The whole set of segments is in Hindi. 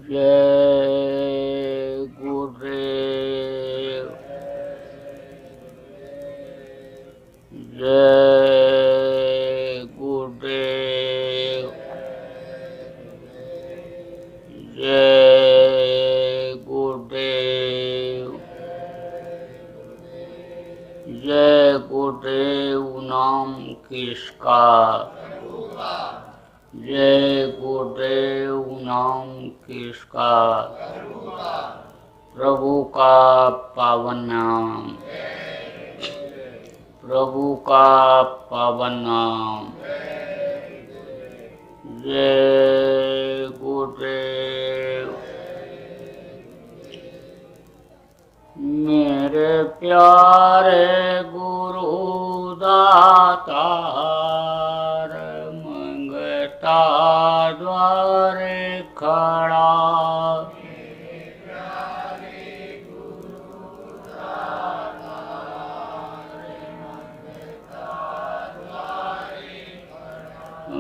जय गुरुदेव। जय गुरुदेव। जय गुरुदेव। जय गुरुदेव नाम किसका, जय गुरुदेव नाम किसका, प्रभु का पावन नाम, प्रभु का पावन नाम। जय गुरुदेव। मेरे प्यारे गुरु दातार, मंगता द्वारे खड़ा।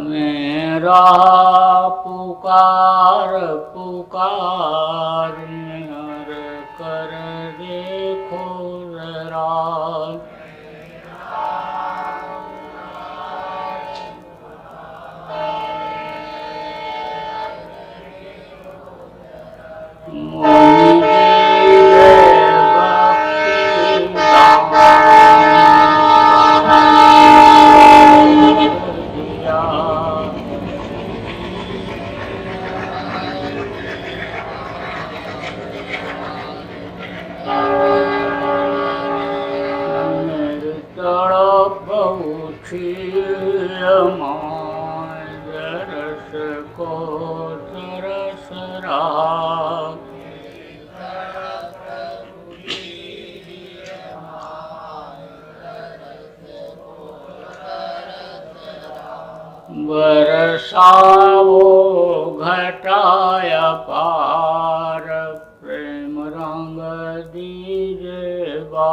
मेरा पुकार पुकार मेहर कर देखो जरा। रस को तरस रहा, बरसाओ घटाया पार, प्रेम रंग दीजे बा।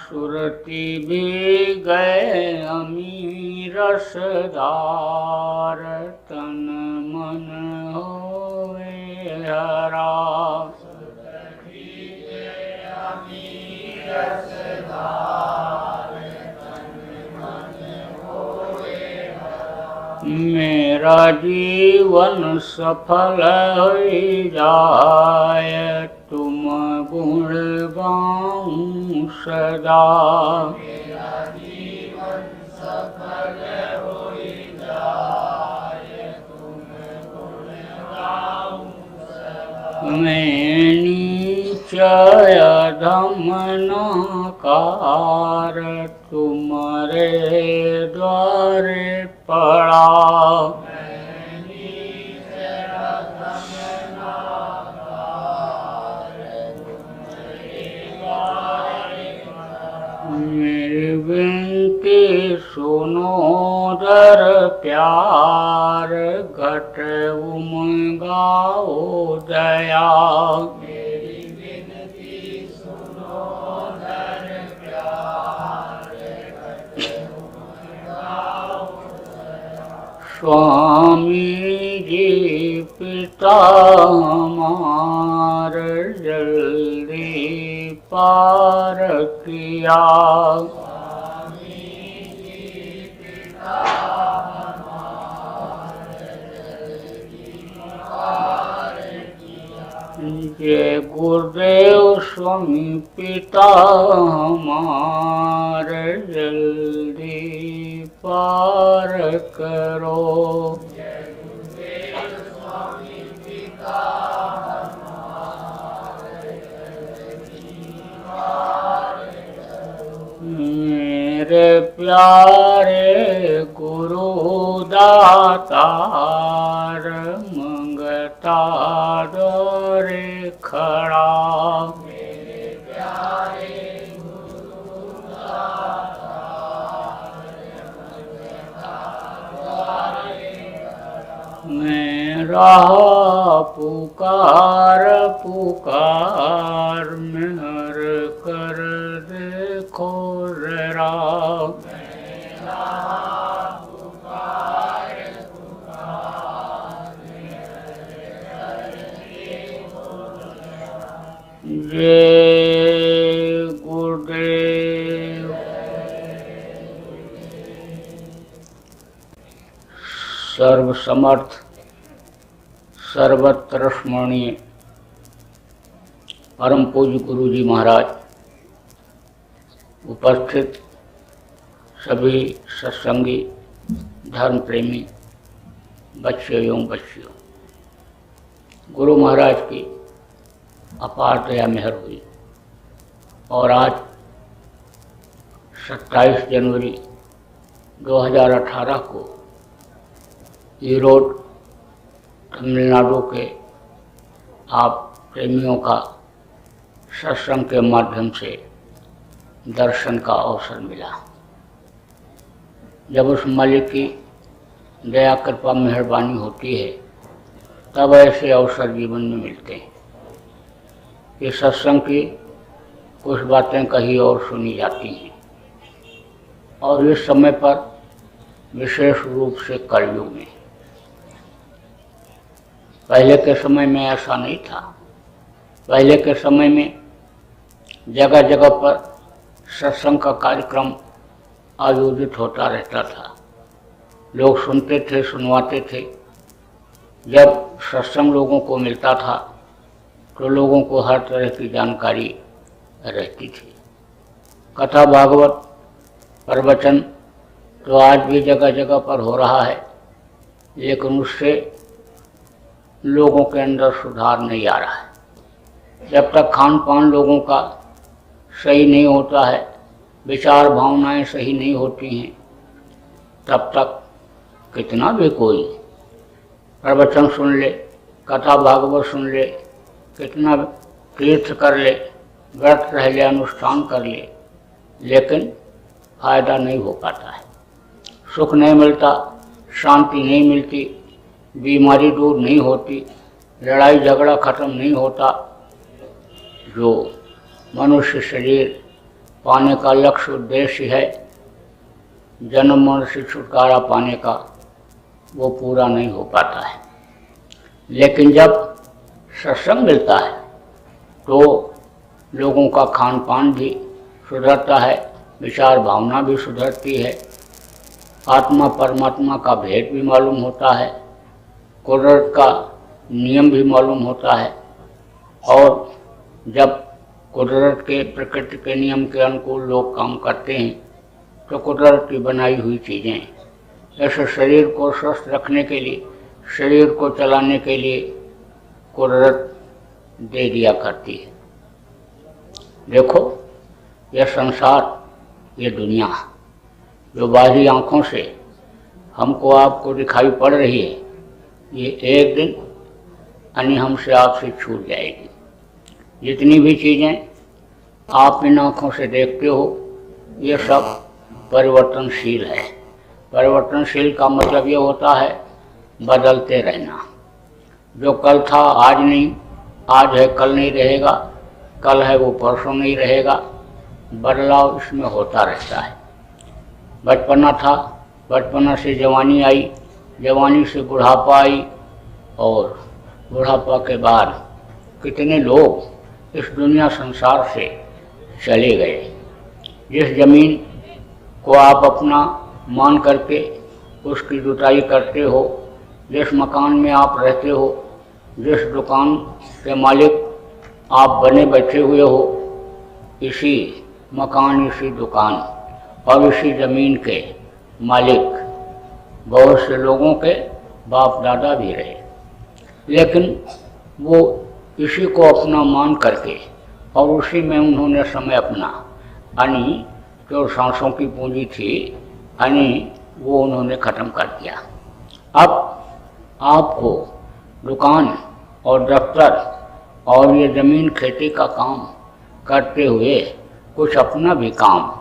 सुरती भी गए अमी रसदार, तन मन होए हरा। मेरा जीवन सफल हो जाए, तुम गुण गाऊं सदा। मेरा जीवन सफल हो जाए, तुम गुण गाऊं सदा। मैं नीचय धम नकार, तुम्हारे द्वारे पड़ा। मेरी विनती सुनो दर प्यार, घट उमगाओ दया। मेरी विनती सुनो दर प्यार, घट उमगाओ दया। स्वामी जी पिता हमार, जल्दी पार किया। स्वामी जी पिता हमार, जल्दी पार किया। जय गुरुदेव स्वामी पिता हमार, जल्दी पार करो। जय गुरुदेव स्वामी पिता मेरे प्यारे गुरु दातार, मंगता द्वारे खड़ा। मेरे प्यारे गुरु दातार, मंगता द्वारे खड़ा। मेरा पुकार पुकार मेहर कर दे सर्वसमर्थ सर्वत्र स्मरणीय परम पूज्य गुरु जी महाराज, उपस्थित सभी सत्संगी धर्म प्रेमी बच्चे एवं बच्चियों, गुरु महाराज की अपार दया मेहर हुई और आज 27 जनवरी 2018 को ईरोड तमिलनाडु के आप प्रेमियों का सत्संग के माध्यम से दर्शन का अवसर मिला। जब उस मालिक की दया कृपा मेहरबानी होती है तब ऐसे अवसर जीवन में मिलते हैं कि सत्संग की कुछ बातें कहीं और सुनी जाती हैं। और इस समय पर विशेष रूप से कलयुग में, पहले के समय में ऐसा नहीं था। पहले के समय में जगह जगह पर सत्संग का कार्यक्रम आयोजित होता रहता था, लोग सुनते थे, सुनवाते थे। जब सत्संग लोगों को मिलता था तो लोगों को हर तरह की जानकारी रहती थी। कथा भागवत प्रवचन तो आज भी जगह जगह पर हो रहा है, लेकिन उससे लोगों के अंदर सुधार नहीं आ रहा है। जब तक खान पान लोगों का सही नहीं होता है, विचार भावनाएं सही नहीं होती हैं, तब तक कितना भी कोई प्रवचन सुन ले, कथा भागवत सुन ले, कितना तीर्थ कर ले, व्रत रह ले, अनुष्ठान कर ले, लेकिन फायदा नहीं हो पाता है। सुख नहीं मिलता, शांति नहीं मिलती, बीमारी दूर नहीं होती, लड़ाई झगड़ा खत्म नहीं होता। जो मनुष्य शरीर पाने का लक्ष्य उद्देश्य है, जन्म मरण से छुटकारा पाने का, वो पूरा नहीं हो पाता है। लेकिन जब सत्संग मिलता है तो लोगों का खान पान भी सुधरता है, विचार भावना भी सुधरती है, आत्मा परमात्मा का भेद भी मालूम होता है, कुदरत का नियम भी मालूम होता है। और जब कुदरत के प्रकृति के नियम के अनुकूल लोग काम करते हैं तो कुदरत की बनाई हुई चीज़ें ऐसे शरीर को स्वस्थ रखने के लिए, शरीर को चलाने के लिए कुदरत दे दिया करती है। देखो, यह संसार, ये दुनिया जो बाहरी आँखों से हमको आपको दिखाई पड़ रही है, ये एक दिन यानी हमसे आपसे छूट जाएगी। जितनी भी चीज़ें आप इन आँखों से देखते हो, ये सब परिवर्तनशील है। परिवर्तनशील का मतलब ये होता है बदलते रहना। जो कल था आज नहीं, आज है कल नहीं रहेगा, कल है वो परसों नहीं रहेगा। बदलाव इसमें होता रहता है। बचपना था, बचपना से जवानी आई, जवानी से बुढ़ापा आई, और बुढ़ापा के बाद कितने लोग इस दुनिया संसार से चले गए। जिस ज़मीन को आप अपना मान करके उसकी जुताई करते हो, जिस मकान में आप रहते हो, जिस दुकान के मालिक आप बने बैठे हुए हो, इसी मकान, इसी दुकान और इसी ज़मीन के मालिक बहुत से लोगों के बाप दादा भी रहे। लेकिन वो इसी को अपना मान करके और उसी में उन्होंने समय अपना, यानी जो सांसों की पूंजी थी, यानी वो उन्होंने ख़त्म कर दिया। अब आपको दुकान और दफ्तर और ये ज़मीन खेती का काम करते हुए कुछ अपना भी काम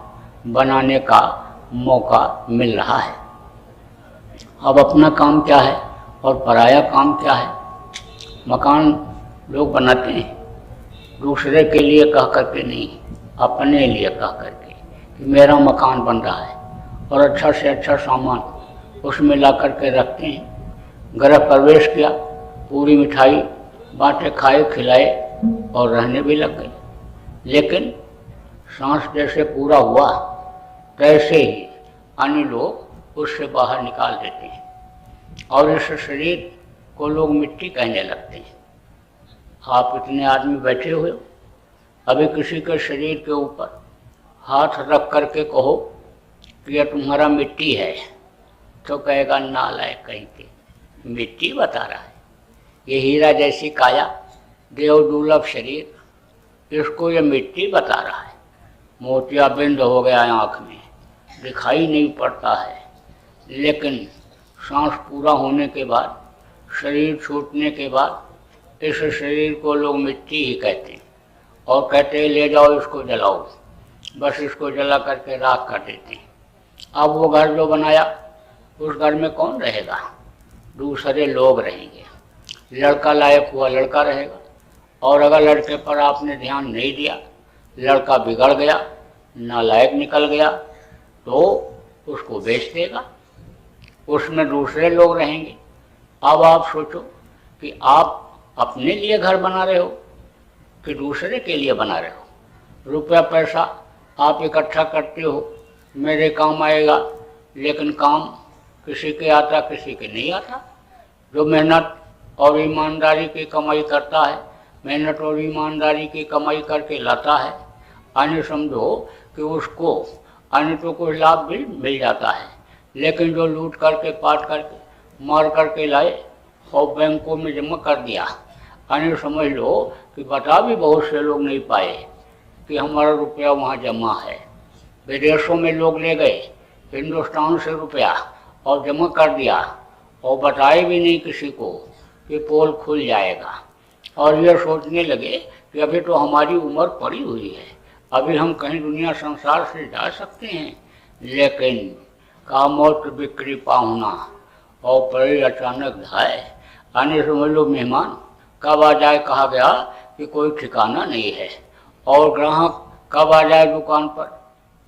बनाने का मौका मिल रहा है। अब अपना काम क्या है और पराया काम क्या है? मकान लोग बनाते हैं दूसरे के लिए कह करके नहीं, अपने लिए कह करके कि मेरा मकान बन रहा है, और अच्छा से अच्छा सामान उसमें ला करके रखते हैं। गृह प्रवेश किया, पूरी मिठाई बांटे, खाए, खिलाए और रहने भी लग गए। लेकिन सांस जैसे पूरा हुआ तैसे ही अन्य लोग उससे बाहर निकाल देते हैं। और इस शरीर को लोग मिट्टी कहने लगते हैं। आप इतने आदमी बैठे हुए हो, अभी किसी के शरीर के ऊपर हाथ रख करके कहो कि यह तुम्हारा मिट्टी है, तो कहेगा नालायक कहीं के, मिट्टी बता रहा है। ये हीरा जैसी काया, देव दुर्लभ शरीर, इसको ये मिट्टी बता रहा है। मोतियाबिंद हो गया आँख में, दिखाई नहीं पड़ता है, लेकिन सांस पूरा होने के बाद, शरीर छूटने के बाद इस शरीर को लोग मिट्टी ही कहते हैं और कहते हैं ले जाओ इसको जलाओ, बस इसको जला करके राख कर देते हैं। अब वो घर जो बनाया उस घर में कौन रहेगा? दूसरे लोग रहेंगे। लड़का लायक हुआ लड़का रहेगा, और अगर लड़के पर आपने ध्यान नहीं दिया, लड़का बिगड़ गया, नालायक निकल गया, तो उसको बेच देगा, उसमें दूसरे लोग रहेंगे। अब आप सोचो कि आप अपने लिए घर बना रहे हो कि दूसरे के लिए बना रहे हो। रुपया पैसा आप इकट्ठा करते हो, मेरे काम आएगा, लेकिन काम किसी के आता किसी के नहीं आता। जो मेहनत और ईमानदारी की कमाई करता है, मेहनत और ईमानदारी की कमाई करके लाता है, अन्य समझो कि उसको अन्य तो कोई लाभ भी मिल जाता है, लेकिन जो लूट करके पाट करके मार करके लाए और बैंकों में जमा कर दिया, अन्य समझ लो कि बता भी बहुत से लोग नहीं पाए कि हमारा रुपया वहाँ जमा है। विदेशों में लोग ले गए हिंदुस्तान से रुपया और जमा कर दिया और बताए भी नहीं किसी को कि पोल खुल जाएगा, और ये सोचने लगे कि अभी तो हमारी उम्र पड़ी हुई है, अभी हम कहीं दुनिया संसार से जा सकते हैं। लेकिन कामोत बिक्री पाहुना और पड़ी अचानक धाय, आने समझ लो मेहमान कब आ जाए कहा गया कि कोई ठिकाना नहीं है, और ग्राहक कब आ जाए दुकान पर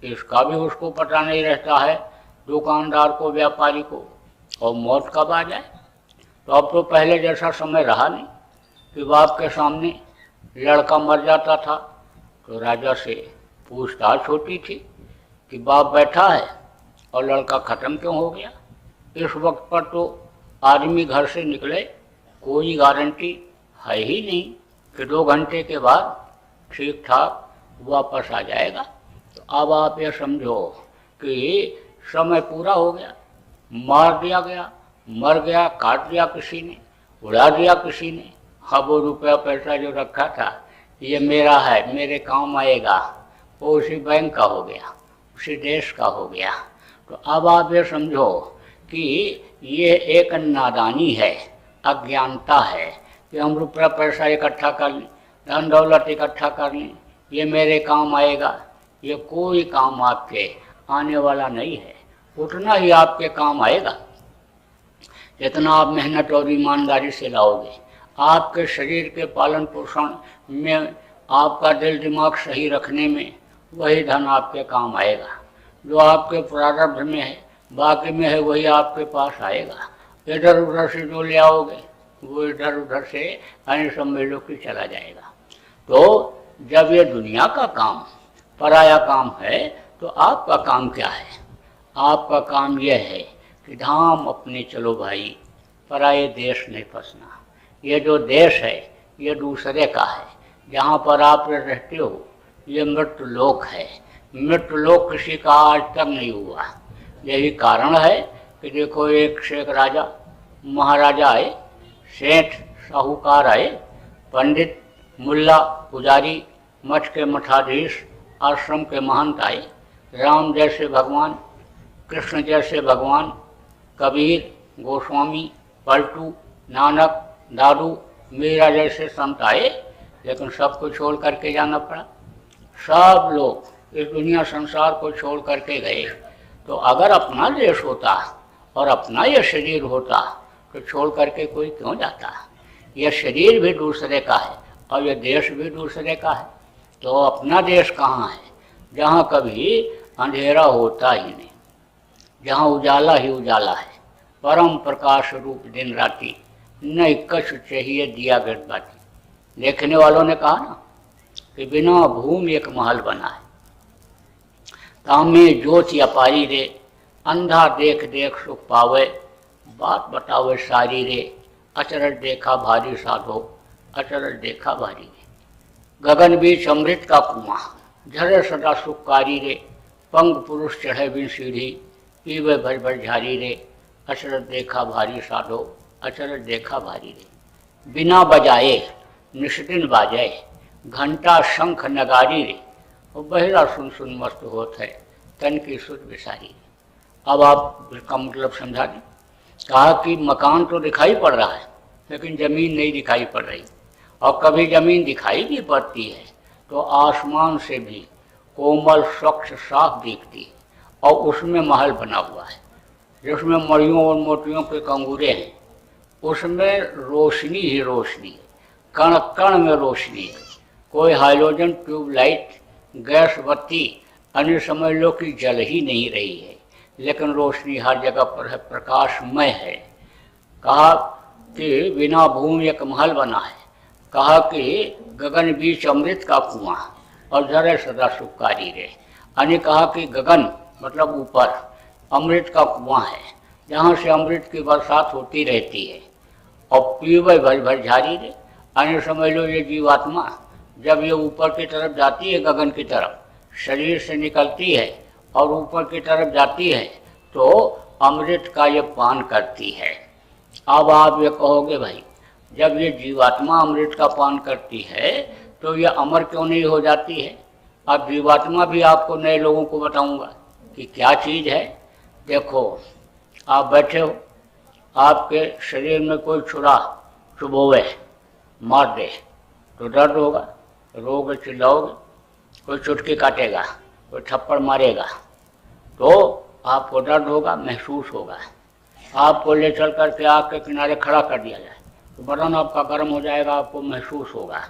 इसका भी उसको पता नहीं रहता है, दुकानदार को, व्यापारी को, और मौत कब आ जाए। तो अब तो पहले जैसा समय रहा नहीं कि बाप के सामने लड़का मर जाता था तो राजा से पूछताछ होती थी कि बाप बैठा है और लड़का ख़त्म क्यों हो गया। इस वक्त पर तो आदमी घर से निकले कोई गारंटी है ही नहीं कि 2 घंटे के बाद ठीक ठाक वापस आ जाएगा। तो अब आप ये समझो कि समय पूरा हो गया, मार दिया गया, मर गया, काट दिया किसी ने, उड़ा दिया किसी ने। हाँ, वो रुपया पैसा जो रखा था ये मेरा है, मेरे काम आएगा, वो उसी बैंक का हो गया, उसी देश का हो गया। तो अब आप ये समझो कि ये एक नादानी है, अज्ञानता है कि हम रुपया पैसा इकट्ठा कर लें, धन दौलत इकट्ठा कर लें, ये मेरे काम आएगा। ये कोई काम आपके आने वाला नहीं है। उतना ही आपके काम आएगा जितना आप मेहनत और ईमानदारी से लाओगे। आपके शरीर के पालन पोषण में, आपका दिल दिमाग सही रखने में वही धन आपके काम आएगा। जो आपके प्रारब्ध में है, बाकी में है, वही आपके पास आएगा। इधर उधर से जो ले आओगे वो इधर उधर से अन्य सम्मेलों की चला जाएगा। तो जब ये दुनिया का काम पराया काम है, तो आपका काम क्या है? आपका काम यह है कि धाम अपने चलो भाई, पराये देश नहीं फंसना। ये जो देश है ये दूसरे का है, जहाँ पर आप रहते हो ये मृत्यु लोक है। मृत्यु लोक किसी का आज तक नहीं हुआ। यही कारण है कि देखो एक से एक राजा महाराजा आए, सेठ साहूकार आए, पंडित मुल्ला पुजारी, मठ के मठाधीश, आश्रम के महंत आए, राम जैसे भगवान, कृष्ण जैसे भगवान, कबीर, गोस्वामी, पलटू, नानक, दादू, मीरा जैसे संत आए, लेकिन सबको छोड़ करके जाना पड़ा। सब लोग इस दुनिया संसार को छोड़ करके गए। तो अगर अपना देश होता और अपना यह शरीर होता तो छोड़ करके कोई क्यों जाता? यह शरीर भी दूसरे का है और यह देश भी दूसरे का है। तो अपना देश कहाँ है? जहाँ कभी अंधेरा होता ही नहीं, जहाँ उजाला ही उजाला है, परम प्रकाश रूप दिन राती, न कछु चाहिए दिया गड़बाती। देखने वालों ने कहा ना कि बिना भूमि एक महल बना है, तामे ज्योति अपारी रे, अंधा देख देख सुख पावे, बात बतावे सारी रे, अचरज देखा भारी साधो, अचरज देखा भारी रे। गगन बीच अमृत का कुआं, झरे सदा सुखकारी रे। पंग पुरुष चढ़े बिन सीढ़ी, पीवे भर भर झारी रे। अचरज देखा भारी साधो, अचरज देखा भारी रे। बिना बजाए निष्दिन बाजाए, घंटा शंख नगारी रे। और बहिरा सुन सुन मस्त होत है, तन की सुध विसारी। अब आप इसका मतलब समझा दें। कहा कि मकान तो दिखाई पड़ रहा है, लेकिन ज़मीन नहीं दिखाई पड़ रही। और कभी ज़मीन दिखाई भी पड़ती है तो आसमान से भी कोमल स्वच्छ साफ दिखती है, और उसमें महल बना हुआ है जिसमें मड़ियों और मोतियों के कंगूरे हैं। उसमें रोशनी ही रोशनी है, कण कण में रोशनी है। कोई हाइड्रोजन ट्यूबलाइट, गैस बत्ती अन्य समझ लो कि जल ही नहीं रही है, लेकिन रोशनी हर जगह पर है, प्रकाशमय है। कहा कि बिना भूमि एक महल बना है। कहा कि गगन बीच अमृत का कुआं, और झरे सदा सुखकारी रे। यानी कहा कि गगन मतलब ऊपर अमृत का कुआं है, जहाँ से अमृत की बरसात होती रहती है। और पीवे भर भर झारी रे, यानी समझ लो ये जीवात्मा जब ये ऊपर की तरफ जाती है, गगन की तरफ शरीर से निकलती है और ऊपर की तरफ जाती है, तो अमृत का ये पान करती है। अब आप ये कहोगे भाई, जब ये जीवात्मा अमृत का पान करती है तो ये अमर क्यों नहीं हो जाती है? अब जीवात्मा भी आपको नए लोगों को बताऊंगा कि क्या चीज़ है। देखो, आप बैठे हो, आपके शरीर में कोई छुरा चुभोवे, मार दे तो दर्द होगा, रोगे, चिल्लाओगे। कोई चुटकी काटेगा, कोई थप्पड़ मारेगा तो आपको दर्द होगा, महसूस होगा। आपको ले चल करके आग के किनारे खड़ा कर दिया जाए तो बदन आपका गर्म हो जाएगा, आपको महसूस होगा।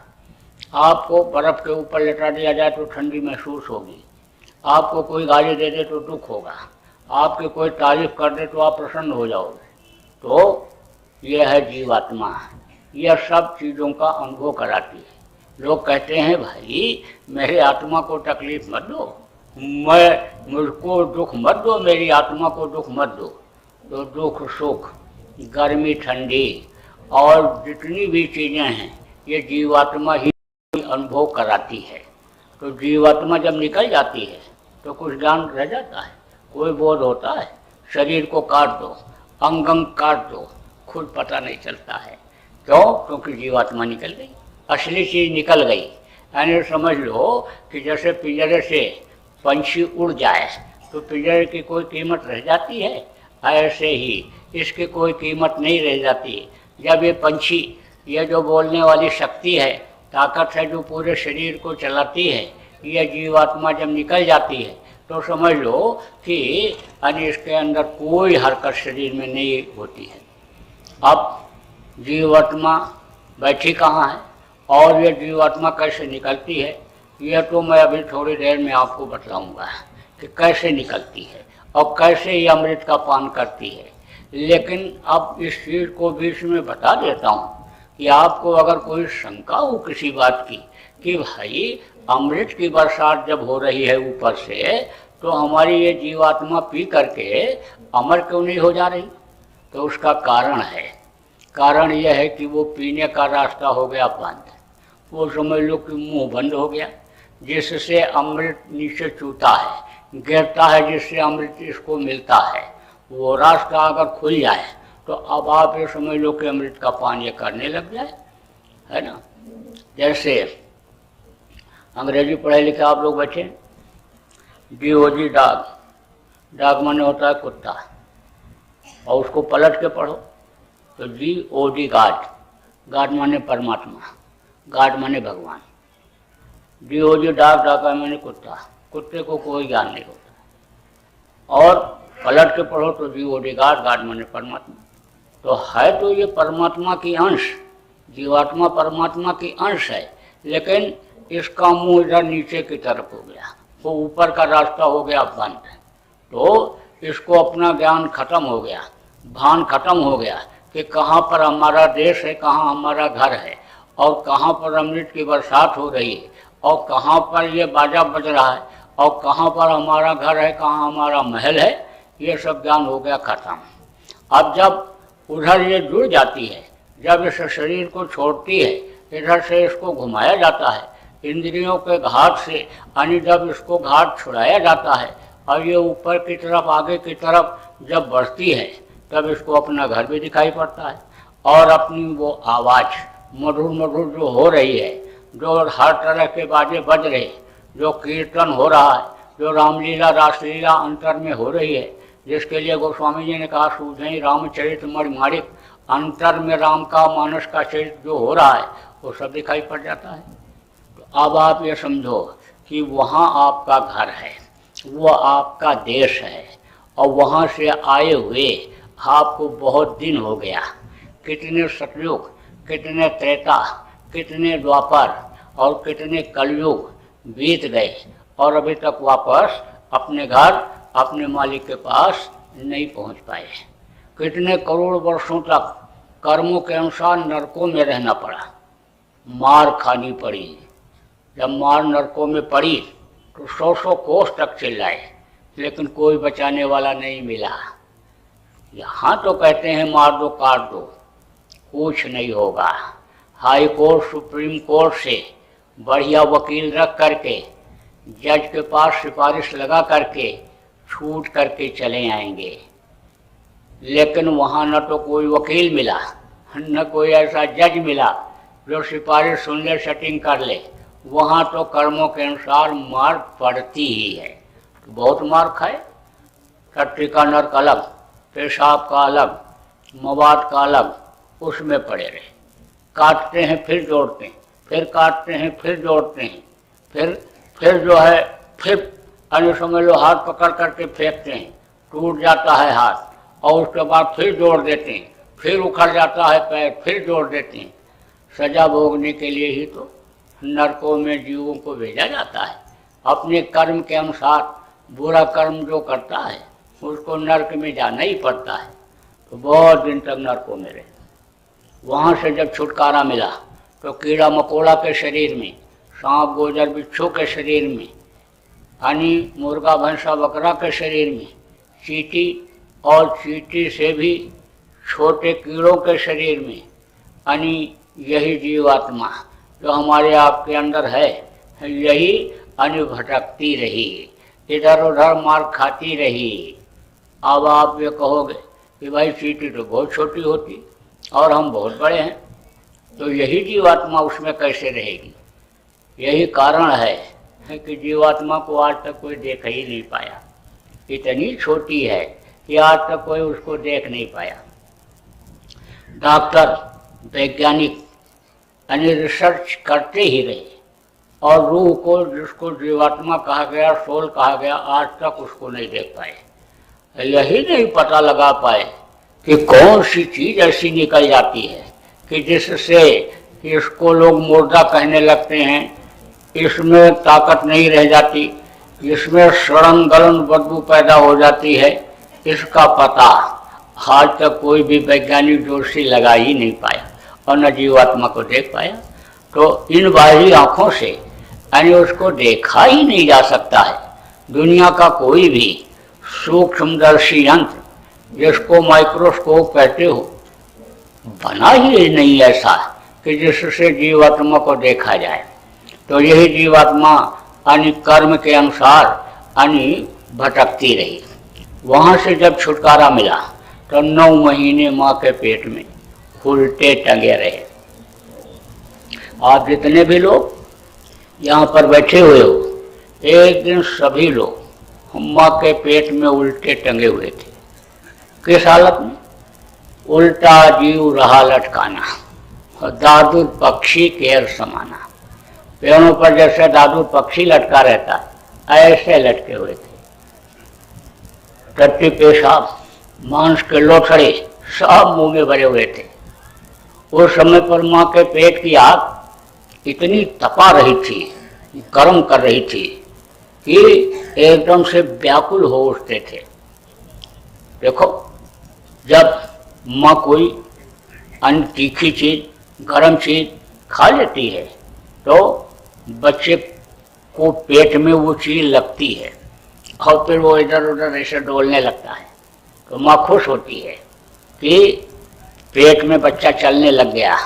आपको बर्फ़ के ऊपर लेटा दिया जाए तो ठंडी महसूस होगी। आपको कोई गाली दे दे तो दुख होगा। आपकी कोई तारीफ कर दे तो आप प्रसन्न हो जाओगे। तो यह है जीवात्मा, यह सब चीज़ों का अनुभव कराती है। लोग कहते हैं भाई मेरे आत्मा को तकलीफ मत दो, मुझको दुख मत दो, मेरी आत्मा को दुख मत दो। तो दुख सुख, गर्मी ठंडी और जितनी भी चीज़ें हैं ये जीवात्मा ही अनुभव कराती है। तो जीवात्मा जब निकल जाती है तो कुछ ज्ञान रह जाता है, कोई बोध होता है। शरीर को काट दो, अंग अंग काट दो, खुद पता नहीं चलता है। क्यों? क्योंकि जीवात्मा निकल गई, असली चीज़ निकल गई। यानी समझ लो कि जैसे पिंजरे से पंछी उड़ जाए तो पिंजरे की कोई कीमत रह जाती है, ऐसे ही इसकी कोई कीमत नहीं रह जाती। जब ये पंछी, ये जो बोलने वाली शक्ति है, ताकत है जो पूरे शरीर को चलाती है, यह जीवात्मा जब निकल जाती है तो समझ लो कि यानी इसके अंदर कोई हरकत शरीर में नहीं होती है। अब जीवात्मा बैठी कहाँ है और ये जीवात्मा कैसे निकलती है, यह तो मैं अभी थोड़ी देर में आपको बताऊंगा कि कैसे निकलती है और कैसे ये अमृत का पान करती है। लेकिन अब इस चीज़ को बीच में बता देता हूँ कि आपको अगर कोई शंका हो किसी बात की कि भाई अमृत की बरसात जब हो रही है ऊपर से, तो हमारी ये जीवात्मा पी करके अमर क्यों नहीं हो जा रही, तो उसका कारण है। कारण यह है कि वो पीने का रास्ता हो गया बंद। वो समझ लो कि मुंह बंद हो गया, जिससे अमृत नीचे चूता है, गिरता है, जिससे अमृत इसको मिलता है। वो रास्ता अगर खुल जाए तो अब आप ये समझ लो कि अमृत का पान ये करने लग जाए, है ना। जैसे अंग्रेजी पढ़े लिखे आप लोग बच्चे, DOG डॉग, डॉग माने होता है कुत्ता, और उसको पलट के पढ़ो तो GOD गॉड, गॉड माने परमात्मा, गॉड माने भगवान। DOG डॉग, डॉग माने कुत्ता, कुत्ते को कोई ज्ञान नहीं होता। और पलट के पढ़ो तो GOD गॉड, गॉड माने परमात्मा। तो है तो ये परमात्मा की अंश, जीवात्मा परमात्मा की अंश है, लेकिन इसका मुंह इधर नीचे की तरफ हो गया, वो ऊपर का रास्ता हो गया बंद। तो इसको अपना ज्ञान खत्म हो गया, भान खत्म हो गया कि कहाँ पर हमारा देश है, कहाँ हमारा घर है, और कहाँ पर अमृत की बरसात हो रही है, और कहाँ पर ये बाजा बज रहा है, और कहाँ पर हमारा घर है, कहाँ हमारा महल है। ये सब ज्ञान हो गया खत्म। अब जब उधर ये जुड़ जाती है। जब इस शरीर को छोड़ती है, इधर से इसको घुमाया जाता है इंद्रियों के घाट से, यानी जब इसको घाट छुड़ाया जाता है और ये ऊपर की तरफ, आगे की तरफ जब बढ़ती है, तब इसको अपना घर भी दिखाई पड़ता है। और अपनी वो आवाज़ मधुर मधुर जो हो रही है, जो हर तरह के बाजे बज रहे, जो कीर्तन हो रहा है, जो रामलीला रासलीला अंतर में हो रही है, जिसके लिए गोस्वामी जी ने कहा सूझई रामचरित मणिमाणिक, अंतर में राम का मानस का चरित्र जो हो रहा है वो सब दिखाई पड़ जाता है। तो अब आप ये समझो कि वहाँ आपका घर है, वो आपका देश है, और वहाँ से आए हुए आपको बहुत दिन हो गया। कितने सतयुग, कितने त्रेता, कितने द्वापर और कितने कलयुग बीत गए और अभी तक वापस अपने घर, अपने मालिक के पास नहीं पहुंच पाए। कितने करोड़ वर्षों तक कर्मों के अनुसार नरकों में रहना पड़ा, मार खानी पड़ी। जब मार नरकों में पड़ी तो 100 कोस तक चिल्लाए, लेकिन कोई बचाने वाला नहीं मिला। यहाँ तो कहते हैं मार दो काट दो, कुछ नहीं होगा। हाई कोर्ट, सुप्रीम कोर्ट से बढ़िया वकील रख करके, जज के पास सिफारिश लगा करके छूट करके चले आएंगे। लेकिन वहाँ न तो कोई वकील मिला, न कोई ऐसा जज मिला जो सिफारिश सुन ले, सेटिंग कर ले। वहाँ तो कर्मों के अनुसार मार पड़ती ही है। तो बहुत मार खाए। टट्टी का नर्क अलग, पेशाब का अलग, मवाद का अलग, उसमें पड़े रहे। काटते हैं फिर जोड़ते हैं, फिर काटते हैं फिर जोड़ते हैं, फिर जो है फिर अन्य समझ लो हाथ पकड़ करके फेंकते हैं, टूट जाता है हाथ, और उसके बाद फिर जोड़ देते हैं, फिर उखड़ जाता है पैर, फिर जोड़ देते हैं। सजा भोगने के लिए ही तो नरकों में जीवों को भेजा जाता है। अपने कर्म के अनुसार बुरा कर्म जो करता है उसको नरक में जाना ही पड़ता है। तो बहुत दिन तक नरकों में रहे। वहाँ से जब छुटकारा मिला तो कीड़ा मकोड़ा के शरीर में, सांप गोजर बिच्छू के शरीर में, यानी मुर्गा भैंसा बकरा के शरीर में, चींटी और चींटी से भी छोटे कीड़ों के शरीर में, यानी यही जीवात्मा जो हमारे आपके अंदर है, यही यानी भटकती रही, इधर उधर मार खाती रही। अब आप ये कहोगे कि भाई चींटी तो बहुत छोटी होती और हम बहुत बड़े हैं, तो यही जीवात्मा उसमें कैसे रहेगी? यही कारण है कि जीवात्मा को आज तक कोई देख ही नहीं पाया। इतनी छोटी है कि आज तक कोई उसको देख नहीं पाया। डॉक्टर, वैज्ञानिक यानी रिसर्च करते ही रहे, और रूह को, जिसको जीवात्मा कहा गया, सोल कहा गया, आज तक उसको नहीं देख पाए। यही नहीं पता लगा पाए कि कौन सी चीज़ ऐसी निकल जाती है कि जिससे इसको लोग मुर्दा कहने लगते हैं, इसमें ताकत नहीं रह जाती, इसमें सड़न गलन बदबू पैदा हो जाती है। इसका पता आज तक कोई भी वैज्ञानिक जोशी लगा ही नहीं पाया और न जीवात्मा को देख पाया। तो इन बाहरी आँखों से यानी उसको देखा ही नहीं जा सकता है। दुनिया का कोई भी सूक्ष्मदर्शी यंत्र, जिसको माइक्रोस्कोप कहते हो, बना ही नहीं ऐसा कि जिससे जीवात्मा को देखा जाए। तो यही जीवात्मा यानी कर्म के अनुसार यानी भटकती रही। वहाँ से जब छुटकारा मिला तो 9 महीने माँ के पेट में उल्टे टंगे रहे। आप जितने भी लोग यहाँ पर बैठे हुए हो, एक दिन सभी लोग माँ के पेट में उल्टे टंगे हुए थे। किस हालत में? उल्टा जीव रहा लटकाना, दादुर पक्षी केर समाना। पेड़ों पर जैसे दादुर पक्षी लटका रहता है, ऐसे लटके हुए थे। टट्टी, पेशाब, मांस के लोथड़े सब मुंह में भरे हुए थे। उस समय पर माँ के पेट की आग इतनी तपा रही थी, गर्म कर रही थी कि एकदम से व्याकुल हो उठते थे। देखो, जब माँ कोई अन्य तीखी चीज, गर्म चीज खा लेती है तो बच्चे को पेट में वो चीज लगती है और फिर वो इधर उधर ऐसे डोलने लगता है। तो माँ खुश होती है कि पेट में बच्चा चलने लग गया,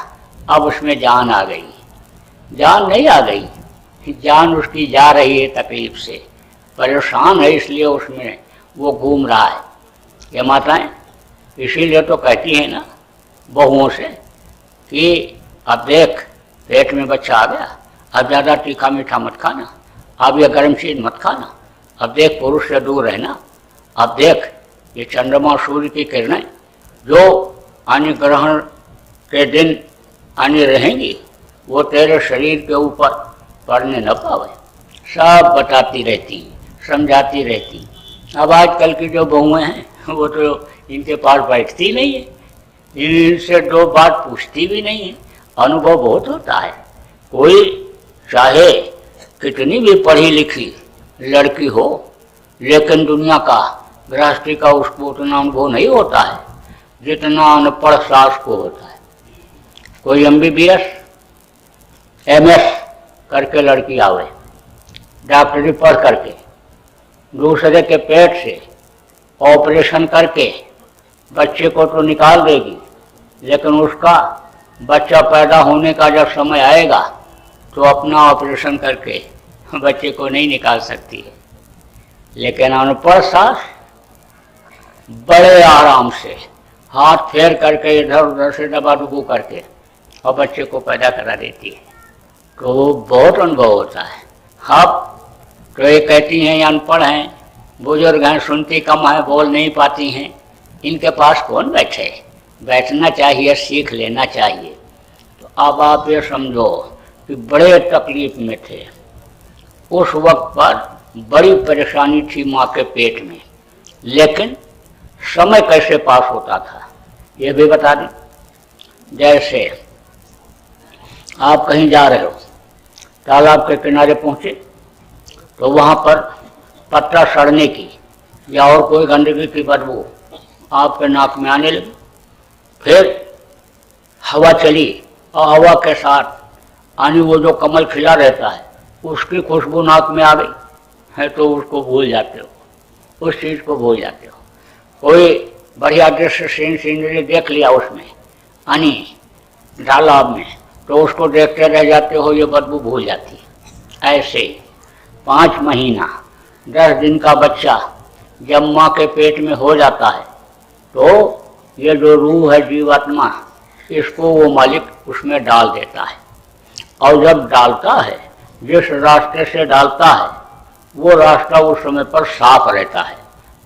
अब उसमें जान आ गई। जान नहीं आ गई, जान उसकी जा रही है, तकलीफ से परेशान है, इसलिए उसमें वो घूम रहा है। ये माताएं इसीलिए तो कहती हैं ना बहुओं से कि अब देख पेट में बच्चा आ गया, अब ज़्यादा तीखा मीठा मत खाना, अब ये गर्म चीज़ मत खाना, अब देख पुरुष से दूर रहना, अब देख ये चंद्रमा सूर्य की किरणें जो आने ग्रहण के दिन आने रहेंगी वो तेरे शरीर के ऊपर पड़ने न पावे, सब बताती रहती, समझाती रहती। अब आजकल की जो बहुएं हैं वो तो इनके पास बैठती नहीं है, इनसे दो बात पूछती भी नहीं है। अनुभव बहुत होता है, कोई चाहे कितनी भी पढ़ी लिखी लड़की हो, लेकिन दुनिया का गृहस्थी का उसको उतना अनुभव नहीं होता है जितना अनपढ़ सास को होता है। कोई MBBS MS करके लड़की आवे, डॉक्टरी पढ़ करके दूसरे के पेट से ऑपरेशन करके बच्चे को तो निकाल देगी, लेकिन उसका बच्चा पैदा होने का जब समय आएगा तो अपना ऑपरेशन करके बच्चे को नहीं निकाल सकती है। लेकिन अनपढ़ सास बड़े आराम से हाथ फेर करके इधर उधर से दबा डुबू करके और बच्चे को पैदा करा देती है। तो बहुत अनुभव होता है। अब तो ये कहती हैं ये अनपढ़ हैं, बुजुर्ग हैं, सुनती कम है, बोल नहीं पाती हैं, इनके पास कौन बैठे? बैठना चाहिए, सीख लेना चाहिए। तो अब आप ये समझो कि बड़े तकलीफ में थे, उस वक्त पर बड़ी परेशानी थी माँ के पेट में, लेकिन समय कैसे पास होता था ये भी बता दें। जैसे आप कहीं जा रहे हो, तालाब के किनारे पहुँचे तो वहाँ पर पत्ता सड़ने की या और कोई गंदगी की बदबू आपके नाक में आने लगी। फिर हवा चली और हवा के साथ आनी वो जो कमल खिला रहता है उसकी खुशबू नाक में आ गई है, तो उसको भूल जाते हो, उस चीज़ को भूल जाते हो। कोई बढ़िया दृश्य सीनरी देख लिया उसमें आनी तालाब में, तो उसको देखते रह जाते हो, ये बदबू भूल जाती है। ऐसे 5 महीना 10 दिन का बच्चा जब माँ के पेट में हो जाता है तो ये जो रूह है, जीवात्मा, इसको वो मालिक उसमें डाल देता है। और जब डालता है, जिस रास्ते से डालता है वो रास्ता उस समय पर साफ रहता है,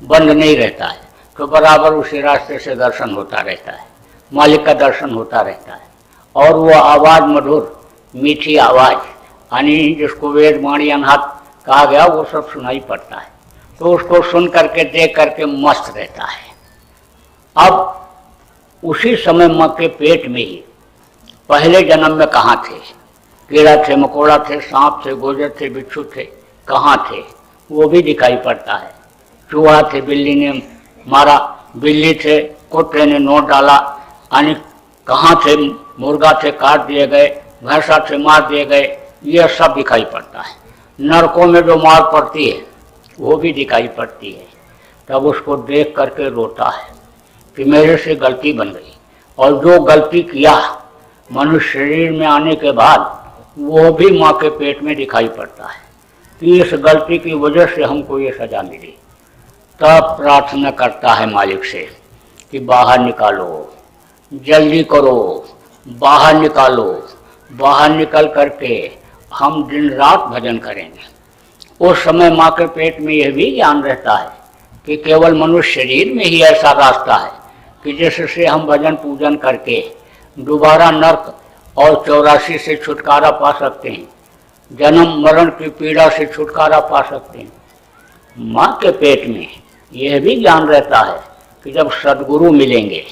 बंद नहीं रहता है, तो बराबर उसी रास्ते से दर्शन होता रहता है, मालिक का दर्शन होता रहता है। और वो आवाज़ मधुर मीठी आवाज़, यानी जिसको वेद वाणी अनहद कहा गया, वो सब सुनाई पड़ता है, तो उसको सुन करके देख करके मस्त रहता है। अब उसी समय माँ के पेट में ही पहले जन्म में कहाँ थे? कीड़ा थे, मकोड़ा थे, सांप थे, गोजर थे, बिच्छू थे, कहाँ थे वो भी दिखाई पड़ता है। चूहा थे, बिल्ली ने मारा, बिल्ली थे, कुत्ते ने नोट डाला, यानी कहाँ थे? मुर्गा थे, काट दिए गए, भैंसा थे, मार दिए गए, ये सब दिखाई पड़ता है। नरकों में जो मार पड़ती है वो भी दिखाई पड़ती है। तब उसको देख करके रोता है कि मेरे से गलती बन गई, और जो गलती किया मनुष्य शरीर में आने के बाद वो भी माँ के पेट में दिखाई पड़ता है कि इस गलती की वजह से हमको ये सजा मिली। तब प्रार्थना करता है मालिक से कि बाहर निकालो, जल्दी करो, बाहर निकालो, बाहर निकल करके हम दिन रात भजन करेंगे। उस समय माँ के पेट में यह भी ज्ञान रहता है कि केवल मनुष्य शरीर में ही ऐसा रास्ता है कि जिससे हम भजन पूजन करके दोबारा नर्क और 84 से छुटकारा पा सकते हैं, जन्म मरण की पीड़ा से छुटकारा पा सकते हैं। माँ के पेट में यह भी ज्ञान रहता है कि जब सद्गुरु मिलेंगे,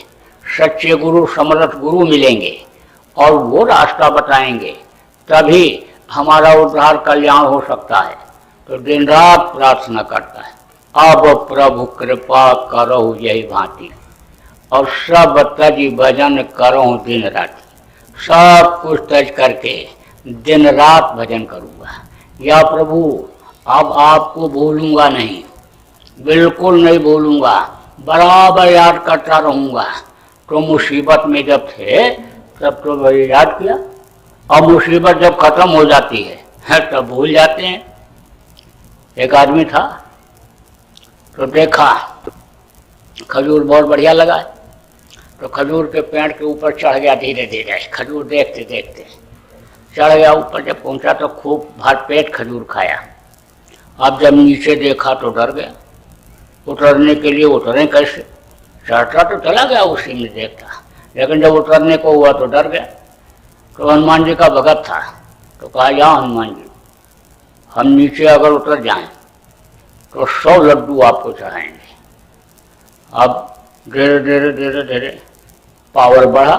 सच्चे गुरु, समर्थ गुरु मिलेंगे और वो रास्ता बताएंगे, तभी हमारा उद्धार कल्याण हो सकता है। तो दिन रात प्रार्थना करता है, अब प्रभु कृपा करो यही भांति, और सब तज भजन करो दिन रात। सब कुछ तज करके दिन रात भजन करूँगा। या प्रभु अब आपको भूलूंगा नहीं, बिल्कुल नहीं भूलूंगा, बराबर याद करता रहूँगा। तो मुसीबत में जब थे तब तो वही याद किया, अब मुसीबत जब खत्म हो जाती है तब भूल जाते हैं। एक आदमी था तो देखा खजूर बहुत बढ़िया लगा है, तो खजूर के पेड़ के ऊपर चढ़ गया धीरे धीरे, खजूर देखते देखते चढ़ गया ऊपर। जब पहुंचा तो खूब भरपेट खजूर खाया। अब जब नीचे देखा तो डर गया, उतरने के लिए उतरे कैसे, चढ़ता तो चला गया उसी में देखता, लेकिन जब उतरने को हुआ तो डर गया। तो हनुमान जी का भगत था तो कहा, या हनुमान जी, हम नीचे अगर उतर जाएं तो 100 लड्डू आपको चढ़ाएंगे। अब धीरे धीरे धीरे धीरे पावर बढ़ा,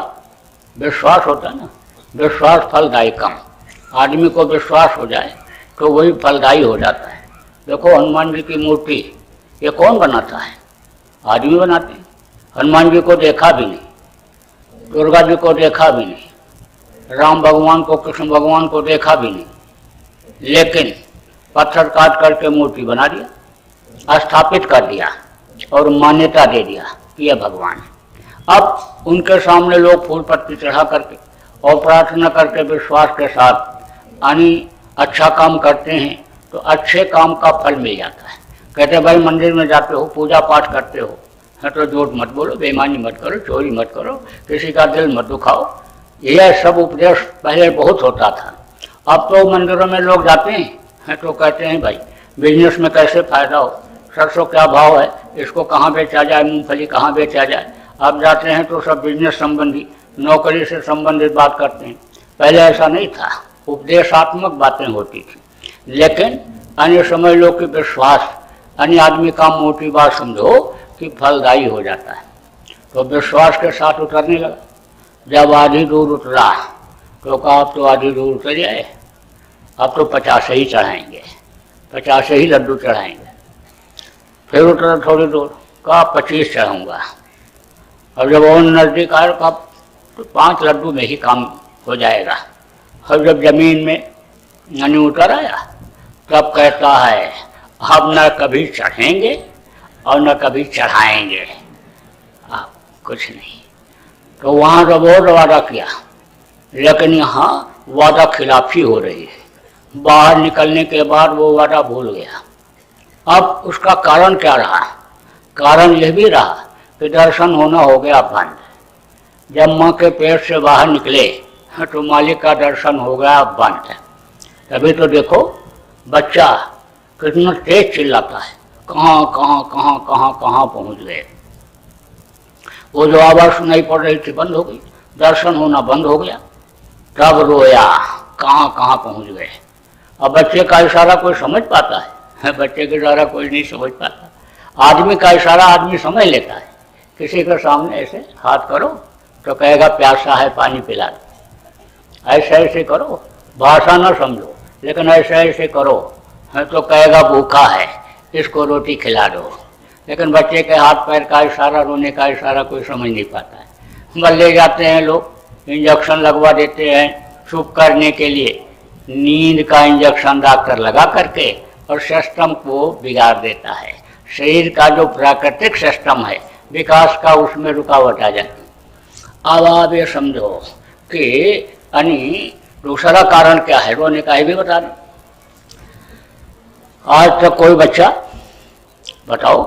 विश्वास होता है ना, विश्वास फलदायी कम, आदमी को विश्वास हो जाए तो वही फलदायी हो जाता है। देखो हनुमान जी की मूर्ति ये कौन बनाता है, आदमी बनाते हैं। हनुमान जी को देखा भी नहीं, दुर्गा जी को देखा भी नहीं, राम भगवान को, कृष्ण भगवान को देखा भी नहीं, लेकिन पत्थर काट करके मूर्ति बना दिया, स्थापित कर दिया और मान्यता दे दिया कि यह भगवान है। अब उनके सामने लोग फूल पत्ती चढ़ा करके और प्रार्थना करके विश्वास के साथ यानी अच्छा काम करते हैं तो अच्छे काम का फल मिल जाता है। कहते भाई मंदिर में जाते हो, पूजा पाठ करते हो, है तो झूठ मत बोलो, बेईमानी मत करो, चोरी मत करो, किसी का दिल मत दुखाओ, यह सब उपदेश पहले बहुत होता था। अब तो मंदिरों में लोग जाते हैं तो कहते हैं भाई बिजनेस में कैसे फायदा हो, सरसों क्या भाव है, इसको कहाँ बेचा जाए, मूंगफली कहाँ बेचा जाए। अब जाते हैं तो सब बिजनेस संबंधी, नौकरी से संबंधित बात करते हैं। पहले ऐसा नहीं था, उपदेशात्मक बातें होती थी, लेकिन अन्य समय लोग के विश्वास, अन्य आदमी का मोटी बात समझो कि फलदायी हो जाता है। तो विश्वास के साथ उतरने लगा। जब आधी दूर उतरा तो कहा अब तो आधी दूर उतर जाए, अब तो 50 ही चढ़ाएंगे, 50 ही लड्डू चढ़ाएंगे। फिर उतरा थोड़ी दूर, कहा 25 चढ़ाऊँगा। अब जब और नज़दीक आया कहा तो 5 लड्डू में ही काम हो जाएगा। अब जब जमीन में यानी उतर आया तब कहता है अब न कभी चढ़ेंगे और न कभी चढ़ाएंगे, अब कुछ नहीं। तो वहाँ जब और वादा किया, लेकिन यहाँ वादा खिलाफी हो रही है। बाहर निकलने के बाद वो वादा भूल गया। अब उसका कारण क्या रहा, कारण यह भी रहा कि दर्शन होना हो गया बंद। जब माँ के पेट से बाहर निकले तो मालिक का दर्शन हो गया बंद। तभी तो देखो बच्चा कितना तेज चिल्लाता है, कहाँ कहाँ कहाँ कहाँ कहाँ पहुँच गए। वो जो आवाज़ सुनाई पड़ रही थी बंद हो गई, दर्शन होना बंद हो गया। तब रोया, कहाँ कहाँ पहुँच गए। अब बच्चे का इशारा कोई समझ पाता है, बच्चे का इशारा कोई नहीं समझ पाता। आदमी का इशारा आदमी समझ लेता है। किसी के सामने ऐसे हाथ करो तो कहेगा प्यासा है पानी पिला दो, ऐसे ऐसे करो, भाषा न समझो लेकिन ऐसे ऐसे करो तो कहेगा भूखा है इसको रोटी खिला दो। लेकिन बच्चे के हाथ पैर का इशारा, रोने का इशारा कोई समझ नहीं पाता है। बस ले जाते हैं लोग, इंजेक्शन लगवा देते हैं चुप करने के लिए। नींद का इंजेक्शन डॉक्टर लगा करके और सिस्टम को बिगाड़ देता है। शरीर का जो प्राकृतिक सिस्टम है विकास का, उसमें रुकावट आ जाती। अब आप ये समझो कि यानी दूसरा कारण क्या है रोने का, भी बता दें। आज तक कोई बच्चा बताओ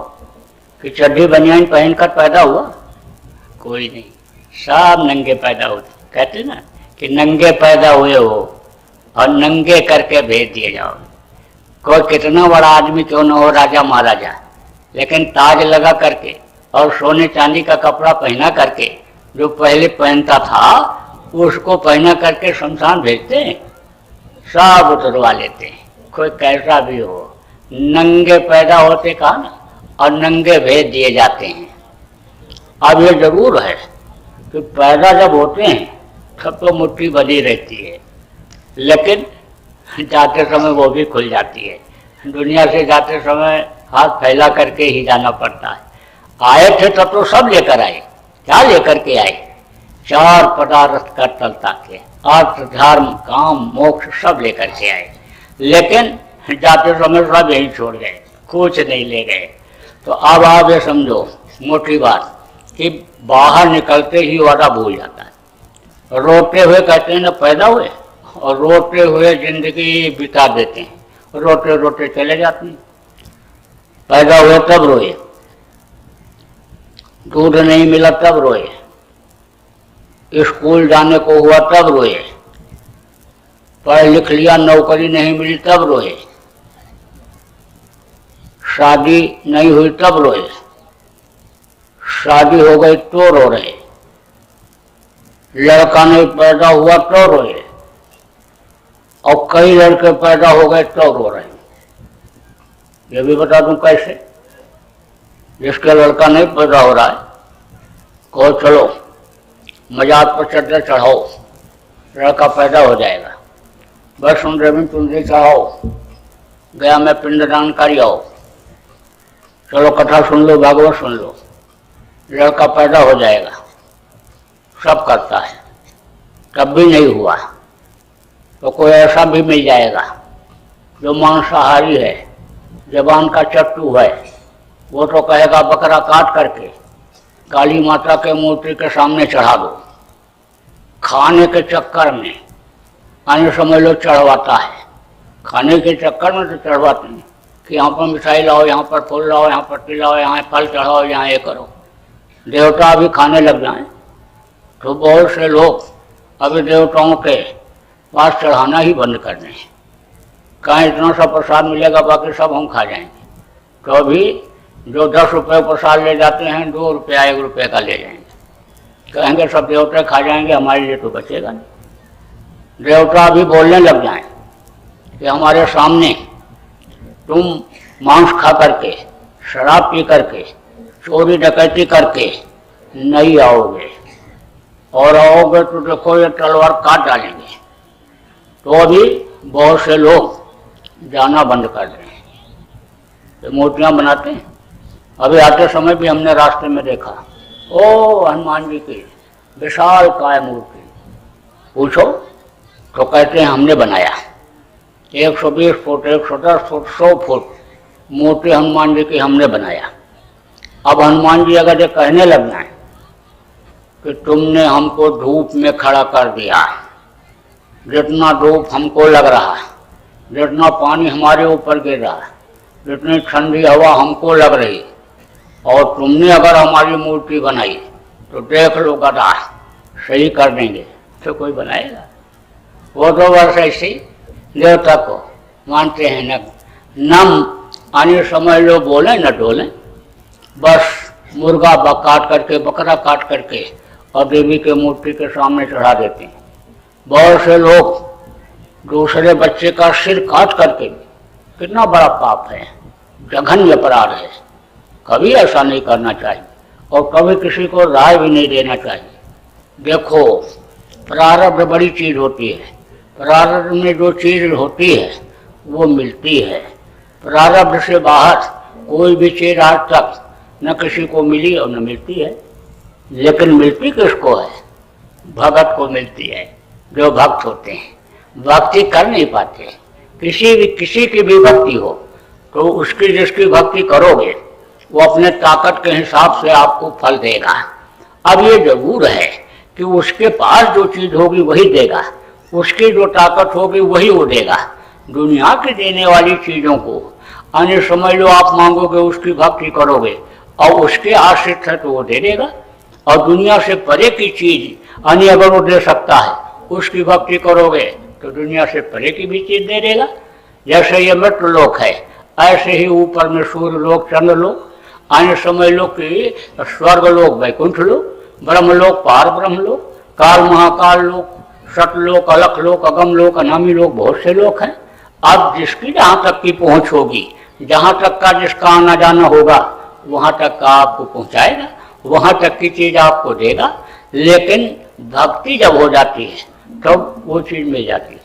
कि चड्डी बनियान पहनकर पैदा हुआ? कोई नहीं, सब नंगे पैदा होते। कहते ना कि नंगे पैदा हुए हो और नंगे करके भेज दिए जाओ। कोई कितना बड़ा आदमी क्यों न हो, राजा महाराजा, लेकिन ताज लगा करके और सोने चांदी का कपड़ा पहना करके जो पहले पहनता था उसको पहना करके शमशान भेजते हैं, सब उतरवा लेते हैं। कोई कैसा भी हो, नंगे पैदा होते कहा ना, और नंगे भेज दिए जाते हैं। अब ये जरूर है कि पैदा जब होते हैं तब तो मुट्ठी बंधी रहती है, लेकिन जाते समय वो भी खुल जाती है। दुनिया से जाते समय हाथ फैला करके ही जाना पड़ता है। आए थे तब तो सब लेकर आए, क्या लेकर के आए? 4 पदार्थ का तलता के, अर्थ धर्म काम मोक्ष सब लेकर के आए, लेकिन जाते समय सब यही छोड़ गए, कुछ नहीं ले गए। तो अब आप ये समझो मोटी बात कि बाहर निकलते ही वादा भूल जाता है। रोते हुए कहते हैं ना पैदा हुए, और रोते हुए जिंदगी बिता देते हैं, रोते रोते चले जाते हैं। पैदा हुए तब रोए, दूध नहीं मिला तब रोए, स्कूल जाने को हुआ तब रोए, पढ़ लिख लिया नौकरी नहीं मिली तब रोए, शादी नहीं हुई तब रोए, शादी हो गई तो रो रहे, लड़का नहीं पैदा हुआ तो रोए, और कई लड़के पैदा हो गए तो रो रहे। ये भी बता दूं कैसे। जिसका लड़का नहीं पैदा हो रहा है, कहो चलो मजाक पर चद्दर चढ़ाओ, लड़का पैदा हो जाएगा, बस सुंदर चुंदरी चढ़ाओ, गया में पिंडदान करी आओ, चलो कथा सुन लो, भागवत सुन लो, लड़का पैदा हो जाएगा। सब करता है, तब भी नहीं हुआ। तो कोई ऐसा भी मिल जाएगा जो मांसाहारी है, जबान का चट्टू है, वो तो कहेगा बकरा काट करके काली माता के मूर्ति के सामने चढ़ा दो। खाने के चक्कर में आने समझ लो चढ़वाता है, खाने के चक्कर में तो चढ़वाते हैं कि यहाँ पर मिठाई लाओ, यहाँ पर फूल लाओ, यहाँ पर लाओ, यहाँ फल चढ़ाओ, यहाँ ये करो। देवता अभी खाने लग जाएं तो बहुत से लोग अभी देवताओं के पास चढ़ाना ही बंद कर दें। कहाँ इतना सा प्रसाद मिलेगा, बाकी सब हम खा जाएंगे। तो अभी जो 10 रुपये प्रसाद ले जाते हैं, 2 रुपया 1 रुपये का ले जाएंगे, कहेंगे सब देवता खा जाएंगे, हमारे लिए तो बचेगा नहीं। देवता अभी बोलने लग जाएं कि हमारे सामने तुम मांस खा करके, शराब पी करके, चोरी डकैती करके नहीं आओगे, और आओगे तो देखो ये तलवार काट डालेंगे। तो अभी बहुत से लोग जाना बंद कर रहे हैं। तो मूर्तियाँ बनाते हैं। अभी आते समय भी हमने रास्ते में देखा, ओ हनुमान जी की विशाल काय मूर्ति, पूछो तो कहते हैं हमने बनाया। 120 फुट, 110 फुट, 100 फुट मूर्ति हनुमान जी की हमने बनाया। अब हनुमान जी अगर ये कहने लग जाए कि तुमने हमको धूप में खड़ा कर दिया, जितना धूप हमको लग रहा है, जितना पानी हमारे ऊपर गिर रहा है, जितनी ठंडी हवा हमको लग रही, और तुमने अगर हमारी मूर्ति बनाई तो देख लो गधा सही कर देंगे। तो कोई बनाएगा? वो तो बस ऐसे देवता को मानते हैं, न आने समय लोग बोले न डोले, बस मुर्गा काट करके, बकरा काट करके और देवी के मूर्ति के सामने चढ़ा देते हैं। बहुत से लोग दूसरे बच्चे का सिर काट करके, कितना बड़ा पाप है, जघन्य अपराध है। कभी ऐसा नहीं करना चाहिए, और कभी किसी को राय भी नहीं देना चाहिए। देखो प्रारब्ध बड़ी चीज होती है, प्रारब्ध में जो चीज होती है वो मिलती है। प्रारब्ध से बाहर कोई भी चीज आज तक न किसी को मिली और न मिलती है। लेकिन मिलती किसको है? भगत को मिलती है, जो भक्त होते हैं। भक्ति कर नहीं पाते, किसी की भी भक्ति हो तो उसकी जिसकी भक्ति करोगे वो अपने ताकत के हिसाब से आपको फल देगा। अब ये जरूर है कि उसके पास जो चीज होगी वही देगा, उसकी जो ताकत होगी वही वो देगा। दुनिया की देने वाली चीजों को अन्य समझ लो आप मांगोगे, उसकी भक्ति करोगे और उसके आश्रित है तो वो दे देगा। और दुनिया से परे की चीज अन्य अगर वो दे सकता है, उसकी भक्ति करोगे तो दुनिया से परे की भी चीज दे देगा। जैसे ये मृत्यु लोक है, ऐसे ही ऊपर में सूर्य लोक, चंद्र लोक, अन्य समय लोक की स्वर्ग लोक, वैकुंठ लोक, ब्रह्म लोक, पार ब्रह्म लोक, काल महाकाल लोक, सतलोक, अलख लोक, अगम लोक, अनामी लोक, बहुत से लोक हैं। अब जिसकी जहाँ तक की पहुँच होगी, जहाँ तक का जिसका आना जाना होगा, वहाँ तक का आपको पहुँचाएगा, वहाँ तक की चीज आपको देगा। लेकिन भक्ति जब हो जाती है तब वो चीज मिल जाती है।